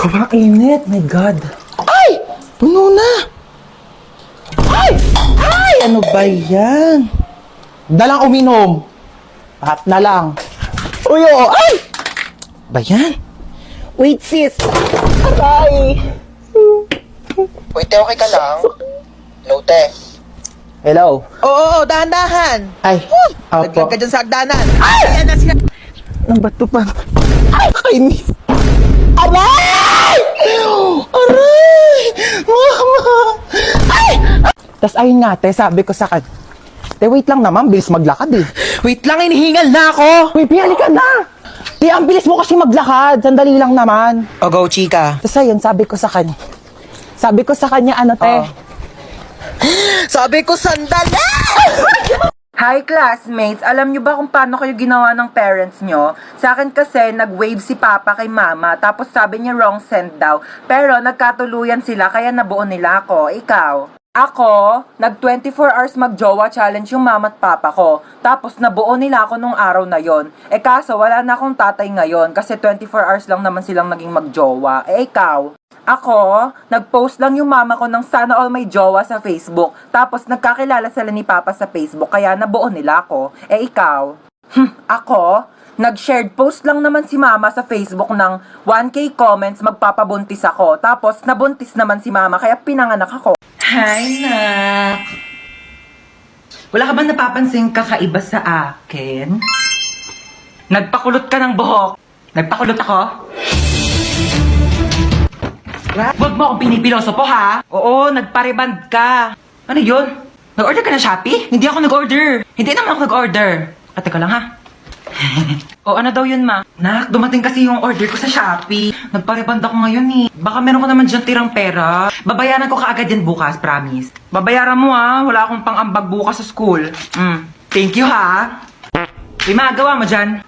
Sobrang init, my God. Ay! Puno na! Ay! Ay! Ano ba yan? Dalang uminom. Lahat na lang. Uy, oo. Ay! Ba yan? Wait, sis. Aray! Wait, okay ka lang? Lote. Hello? Oo, dahan-dahan. Ay, Naglag opo. ka dyan sa hagdanan. Ay! Ayan na siya. Ang bato pa. Ay, kainis. Aray! Aray! Mama! Ay! Tapos ayun nga, te, sabi ko sa kan. Te, wait lang naman, bilis maglakad eh. Wait lang, hinihingal na ako. Uy, piyali ka na! Te, ang bilis mo kasi maglakad. Sandali lang naman. O, go, chika. Tapos ayun, sabi ko sa kanya. Sabi ko sa kanya, ano, te? Oh. Sabi ko, sandali! Hi classmates! Alam nyo ba kung paano kayo ginawa ng parents nyo? Sa akin kasi, nag-wave si Papa kay Mama, tapos sabi niya wrong send daw. Pero nagkatuluyan sila, kaya nabuo nila ako. Ikaw? Ako, nag 24 hours mag-jowa challenge yung mama at papa ko. Tapos nabuo nila ako nung araw na yon. Kaso wala na akong tatay ngayon kasi 24 hours lang naman silang naging mag-jowa. Ikaw? Ako, nag-post lang yung mama ko ng sana all may jowa sa Facebook. Tapos nagkakilala sila ni Papa sa Facebook kaya nabuo nila ako. Ikaw? Ako, nag-shared post lang naman si mama sa Facebook ng 1K comments magpapabuntis ako. Tapos nabuntis naman si mama kaya pinanganak ako. Hi, nak! Wala ka ba napapansin kakaiba sa akin? Nagpakulot ka ng buhok. Nagpakulot ako? Huwag mo akong pinipiloso po, ha? Oo, nagpareband ka. Ano yun? Nag-order ka na Shopee? Hindi ako nag-order. Hindi naman ako nag-order. Teka lang, ha? O, ano daw yun, ma? Nak, dumating kasi yung order ko sa Shopee. Nagpareband ako ngayon, eh. Baka meron ko naman dyan tirang pera. Babayaran ko kaagad yan bukas, promise. Babayaran mo, ha? Wala akong pang-ambag bukas sa school. Thank you, ha? May magawa mo dyan?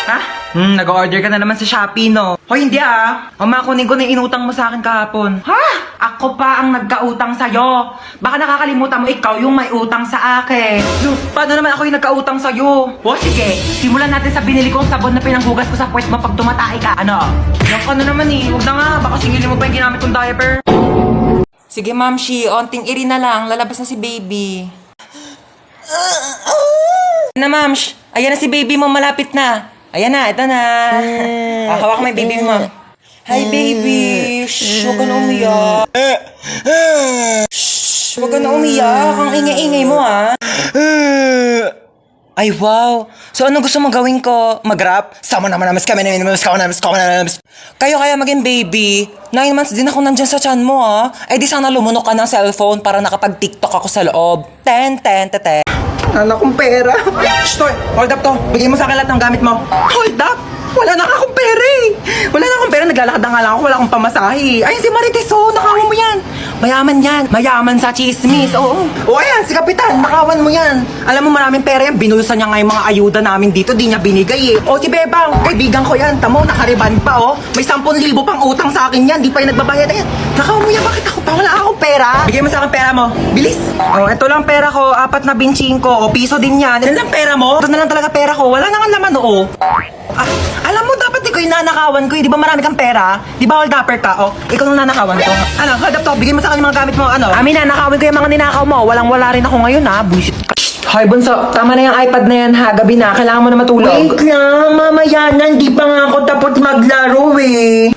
Ha? Nag-order ka na naman sa Shopee, no? Hoy, hindi ah. Kunin ko na yung inutang mo sa akin kahapon. Ha? Ako pa ang nagkautang sa'yo. Baka nakakalimutan mo ikaw yung may utang sa akin. Paano naman ako yung nagkautang sa'yo? O sige, simulan natin sa binili kong sabon na pinanghugas ko sa puwet mo pag tumatay ka. Ano? Yung ka na naman eh. Huwag na nga. Baka singilin mo pa yung ginamit kong diaper. Sige, Ma'am Shi. Onting iri na lang. Lalabas na si baby. Na, Ma'am Shi. Ayan na si baby mo. Malapit na. Ayan na, ito na. Hawak mo yung baby mo. Hi, baby. Shh, huwag ka na umiyak. Shh, huwag ka na umiyak. Ang ingay-ingay mo, ha? Ay, wow. So, ano gusto mong gawin ko? Mag-rap? Sama naman namas kami namas. Kayo kaya maging baby. 9 months din ako nandyan sa tiyan mo, ha? Eh, di sana lumunok ka ng cellphone para nakapag-tiktok ako sa loob. Ten. Anak kong pera. Shh, Toy. Hold up to. Bigay mo sa akin lahat ng gamit mo. Hold up? Wala na akong pera eh. Wala na akong pera. Naglalakad na nga lang ako. Wala akong pamasahe. Ayun si Marites, oh. Nakawan mo yan. Mayaman yan. Mayaman sa chismis. Oo. O ayan, si Kapitan. Nakawan mo yan. Alam mo maraming pera yan. Binulsan niya nga yung mga ayuda namin dito. Di niya binigay eh. O si Bebang. Kaibigan ko yan. Tamo, nakariban pa oh. May 10,000 pang utang sa akin yan. Di pa yung nagbabayad. Ayan. Nakawan mo yan. Bakit ako pa? Wala akong pera. Bigay mo sa akin pera mo. Bilis. O, ito lang pera ko. 4 na binching ko. O, piso din yan. Yan lang pera mo. Ito na lang talaga pera ko. Wala na nga laman oo. Alam mo, dapat di ko yung nanakawan ko. Di ba marami kang pera? Di ba hold upper ka? O, ikaw nang nanakawan ko. Ano, hold up to. Bigyan mo sa akin yung mga gamit mo. Ano? Amin na, nakawin ko yung mga ninakaw mo. Walang-wala rin ako ngayon, ha? Buisit ka. Hoy, Bunso. Tama na yung iPad na yan, ha? Gabi na. Kailangan mo na matulog. Wait lang, mamaya na. Hindi pa nga ako tapos maglaro, eh.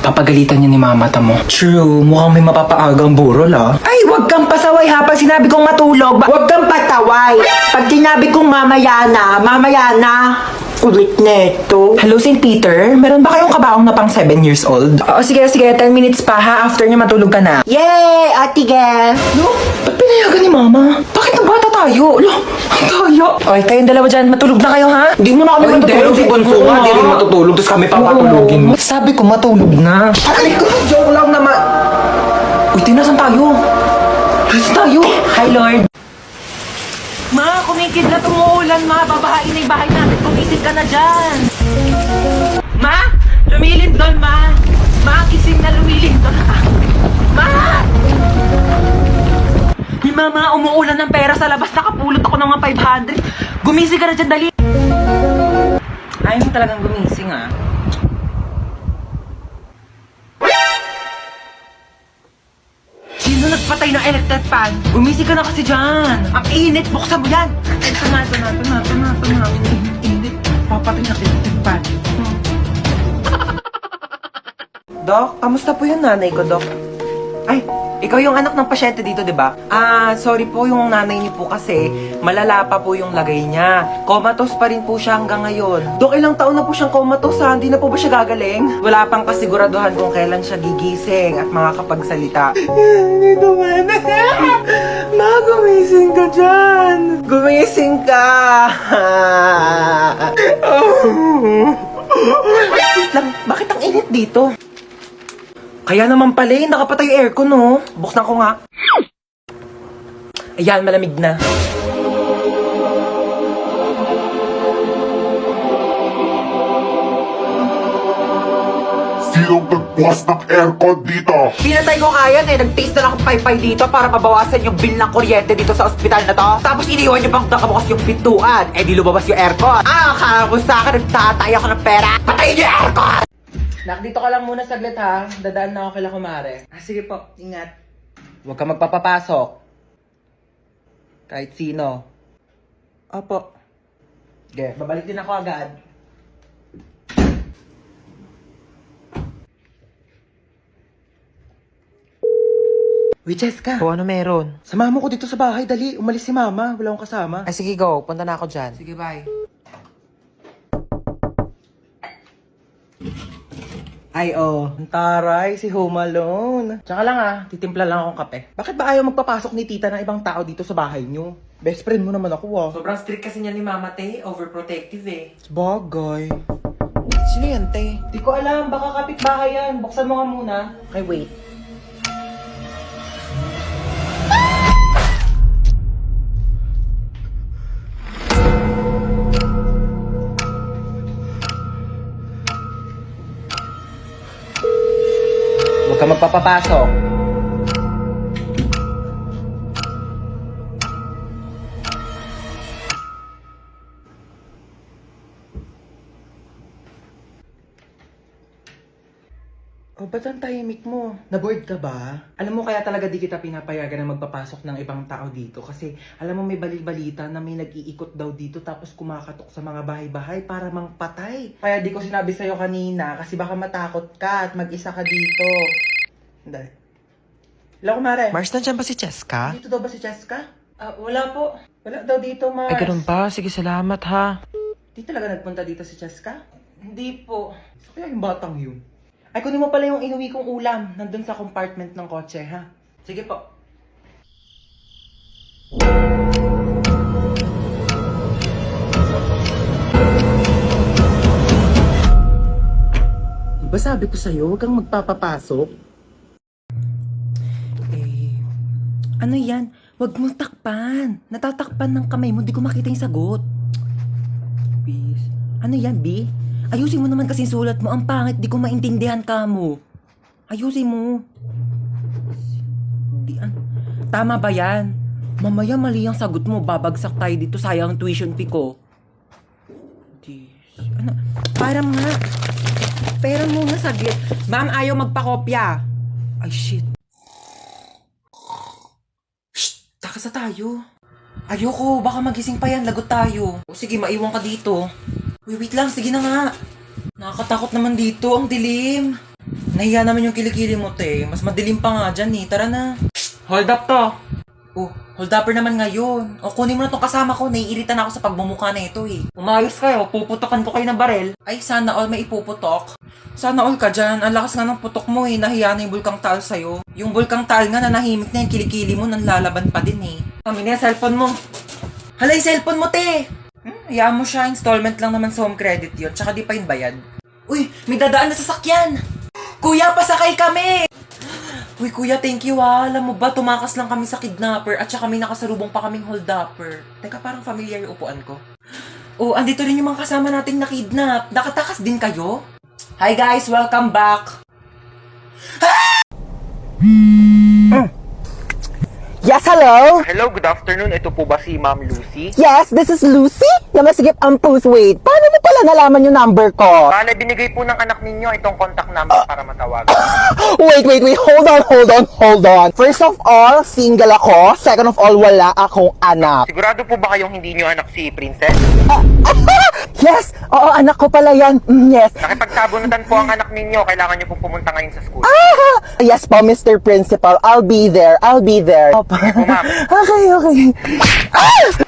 Papagalitan niya ni Mama mo. True, mukhang may mapapaagang burol, ah. Ay, wag kang pasaway, ha? Pag sinabi kong matulog, wag kang pataway. Pag sinabi kong mamaya na. Ulit na ito. Hello, St. Peter? Meron ba kayong kabaong na pang 7 years old? Oo, sige. 10 minutes pa, ha? After niya matulog ka na. Yay! Ate Gel! No? Ba't pinayagan ni Mama? Bakit na bata tayo? Lo, ang daya. Okay, kayong dalawa dyan. Matulog na kayo, ha? Hindi mo na kami matutulog. Si Bunso nga, di rin matutulog. Tapos kami papatulogin mo. Sabi ko matulog na. Aray ko, joke lang naman. Uy, tinasan tayo. Tinasan tayo. Hi, Lord. Ma, kumikidlat umuulan, ma. Babahain na yung bahay natin. Kumising ka na dyan. Ma, lumilindol, ma. Ma, gising na lumilindol. Ma! Ni Mama, umuulan ng pera sa labas. Nakapulot ako ng mga 500. Gumising ka na dyan, dali. Ayaw mo talagang gumising, ah. Sino nagpatay ng electric fan? Gumising ka na kasi dyan. Ang init, buksan mo yan. Ito na. Init. Papatay ng electric fan. Dok, kamusta po yung nanay ko, Dok? Ay, ikaw yung anak ng pasyente dito, di ba? Sorry po, yung nanay niyo po kasi malala pa po yung lagay niya. Comatose pa rin po siya hanggang ngayon. Dok, ilang taon na po siyang comatose ha? Hindi na po ba siya gagaling? Wala pang kasiguraduhan kung kailan siya gigising at makakapagsalita. Dito man. Ma, gumising ka dyan. Gumising ka. Wait lang, bakit ang init dito? Kaya naman pala eh, nakapatay yung aircon, no? Buksan ko nga. Ayan, malamig na. Sinong nagbukas ng aircon dito? Pinatay ko kaya eh, nag-taste na lang akong paypay dito para mabawasan yung bill ng kuryente dito sa ospital na to. Tapos iniwan niyo bang nakabukas yung pintuan, eh di lumabas yung aircon. Akala ko sa akin, nagtatay ako ng pera. Patayin niyo yung aircon! Nak, dito ka lang muna saglit ha. Dadaan na ako kila kumare. Sige po, ingat. Huwag ka magpapapasok. Kahit sino. Opo. Okay, babalik din ako agad. Uy, Jessica. O ano meron? Sama mo ko dito sa bahay, dali. Umalis si mama. Wala akong kasama. Ay sige go, punta na ako dyan. Sige, bye. Ay, ang taray, si Home Alone. Tsaka lang titimpla lang akong kape. Bakit ba ayaw magpapasok ni tita ng ibang tao dito sa bahay niyo? Best friend mo naman ako Sobrang strict kasi niya ni Mama Te, overprotective eh. Bagay. Sino yan, te? Di ko alam, baka kapitbahay yan. Buksan mo nga muna. Okay, wait. Huwag ka magpapapasok. Oh, ba't ang tahimik mo? Na-bored ka ba? Alam mo kaya talaga di kita pinapayagan na magpapasok ng ibang tao dito kasi alam mo may balita na may nag-iikot daw dito tapos kumakatok sa mga bahay-bahay para mangpatay. Kaya di ko sinabi sa'yo kanina kasi baka matakot ka at mag-isa ka dito. Dali. Hello, kumare. Mars, nandiyan ba si Cheska? Dito daw ba si Cheska? Wala po. Wala daw dito, Mars. Ay, ganun ba? Sige, salamat ha. Di talaga nagpunta dito si Cheska? Hindi po. So, kaya yung batang yun? Ay, kunin mo pala yung inuwi kong ulam. Nandun sa compartment ng kotse, ha? Sige po. Diba sabi ko sa'yo, huwag kang magpapapasok? Ano yan? Huwag mong takpan. Natatakpan ng kamay mo, di ko makita yung sagot. Peace. Ano yan, B? Ayusin mo naman kasi sulat mo. Ang pangit, di ko maintindihan ka mo. Ayusin mo. Tama ba yan? Mamaya mali ang sagot mo. Babagsak tayo dito. Sayang ang tuition fee ko. Ano? Parang nga. Pera muna saglit. Ma'am, ayaw magpakopya. Ay, shit. Shh! Takas na tayo. Ayoko. Baka magising pa yan. Lagot tayo. O sige, maiwan ka dito. Wait lang, sige na nga. Nakakatakot naman dito, ang dilim. Nahiya naman yung kilikili mo, te. Mas madilim pa nga dyan eh. Tara na. Hold up to. Oh, hold upper naman ngayon. O kunin mo na tong kasama ko. Naiirita na ako sa pagmumukha na ito eh. Umayos kayo, puputokan ko kayo ng barel. Ay, sana all may ipuputok. Sana all ka dyan. Ang lakas nga ng putok mo eh. Nahiya na yung Bulkang Taal sa'yo. Yung Bulkang Taal nga nanahimik na yung kilikili mo. Nanlalaban pa din eh. Kami na yung cellphone mo. Hala, yung cellphone mo, te. Hayaan mo siya, installment lang naman sa home credit yun, tsaka di pa yun bayad. Uy, may dadaan na sasakyan! Kuya, pasakay kami! Uy, kuya, thank you ah. Alam mo ba, tumakas lang kami sa kidnapper at saka may nakasalubong pa kaming hold-upper. Teka, parang familiar yung upuan ko. Oh, andito rin yung mga kasama nating nakidnap. Nakatakas din kayo? Hi guys, welcome back! Yes, hello? Hello, good afternoon. Ito po ba si Ma'am Lucy? Yes, this is Lucy. Na masigip ang post. Wait, paano mo pala pala nalaman yung number ko? Bale, binigay po ng anak ninyo itong contact number para matawagan. Wait. Hold on. First of all, single ako. Second of all, wala akong anak. Sigurado po ba kayong hindi nyo anak si Princess? Yes! Oo, anak ko pala yan. Yes. Nakipagsabunutan po ang anak ninyo. Kailangan nyo pong pumunta ngayon sa school. Yes po, Mr. Principal. I'll be there. Opo. ma'am. Okay.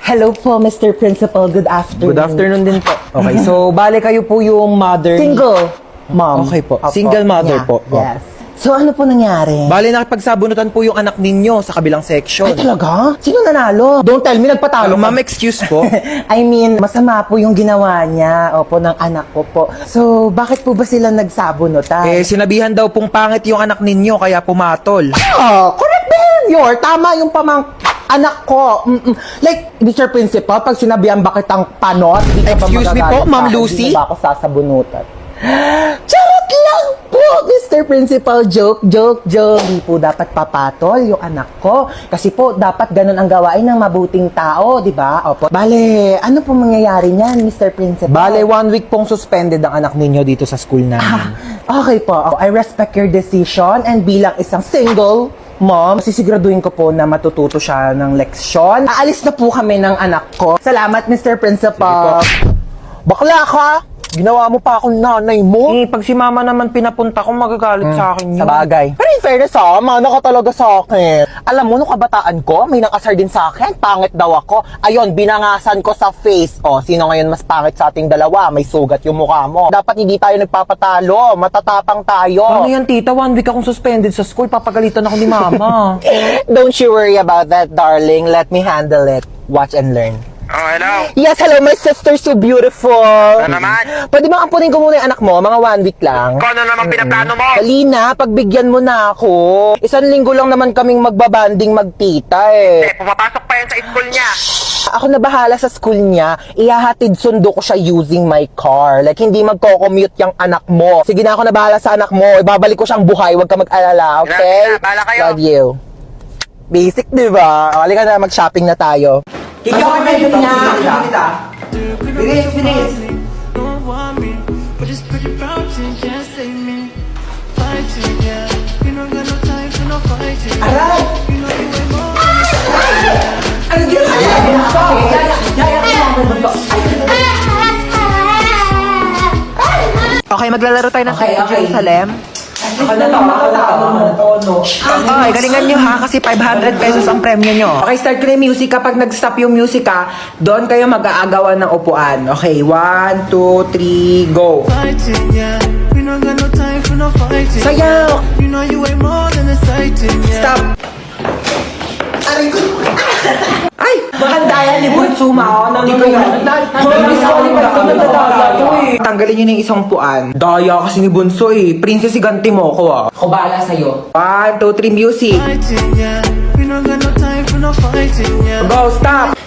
Hello po, Mr. Principal. Good afternoon. Good afternoon din po. Okay, so bale kayo po yung mother ni- Single, mom. Okay po. Opo. Single mother Yeah, po. Yes. So, ano po nangyari? Bale, nakipagsabunutan po yung anak ninyo sa kabilang section. Ay, talaga? Sino nanalo? Don't tell me, nagpatalo ka. Ma'am, excuse po. I mean, masama po yung ginawa niya, opo, ng anak ko po. So, bakit po ba sila nagsabunutan? Sinabihan daw pong pangit yung anak ninyo, kaya pumatol. Correct behavior. Tama yung anak ko. Like, Mr. Principal, pag sinabihan bakit ang panot, di ka ba Excuse me po, magagalit Ma'am sa akin? Lucy? Di ba ako sasabunutan? Charot lang po, Mr. Principal. Joke. Hindi po dapat papatol yung anak ko. Kasi po, dapat ganun ang gawain ng mabuting tao, di ba? Opo. Bale, ano po mangyayari niyan, Mr. Principal? Bale, 1 week pong suspended ang anak ninyo dito sa school namin. Okay po. I respect your decision and bilang isang single mom, sisiguraduhin ko po na matututo siya ng leksyon. Aalis na po kami ng anak ko. Salamat, Mr. Principal. Bakla ka! Ginawa mo pa akong nanay mo? Pag si mama naman pinapunta ko, magagalit sa akin yun. Sa bagay. Pero in fairness mana ka talaga sa akin. Alam mo, nung kabataan ko, may nakasar din sa akin. Pangit daw ako. Ayun, binangasan ko sa face. O, sino ngayon mas pangit sa ating dalawa? May sugat yung mukha mo. Dapat hindi tayo nagpapatalo. Matatapang tayo. Ano yan, tita? 1 week akong suspended sa school. Papagalitan ako ni mama. Don't you worry about that, darling. Let me handle it. Watch and learn. Oh, hello. Yes, hello, my sister, so beautiful. Ano naman? Pwede ba ampunin ko muna yung anak mo? Mga 1 week lang. Kung ano naman pinaplano mo? Dali na, pagbigyan mo na ako. 1 linggo lang naman kaming magbabanding magtita Pumapasok pa yan sa school niya. Ako na bahala sa school niya. Ihahatid sundo ko siya using my car. Like, hindi magko-commute yung anak mo. Sige na, ako na bahala sa anak mo. Ibabalik ko siyang buhay. Huwag ka mag-alala, okay? Sige na, bahala kayo. Love you. Basic, di ba? Halika na, mag-shopping na tayo. Ikaw ay medyo niya. Bilis. Don't want me, but it's pretty bounty, can't save me. Fighting, yeah. You don't got no time for no fighting. Aray! You know you ain't more than a Ano Okay, maglalaro tayo ng Jerusalem. Ako na to. Okay, galingan nyo ha, kasi 500 pesos ang premyo nyo. Okay, start ko na yung music. Kapag nag-stop yung music ha, doon kayo mag-aagawan ng upuan. Okay, 1, 2, 3, go. fighting, yeah. You don't got no time for no fighting. Sayaw! You know you ain't more than a sighting, yeah. Stop! Ay! Makandayan ni Bunsuma, oh. Hindi ko yan. Tanggalin nyo na yung isang puan. Daya kasi ni Bunso Princess, iganti mo ako Ako bahala sa'yo. 1, 2, 3, music. Fighting, yeah. You don't got no time for no fighting, yeah. Go, stop!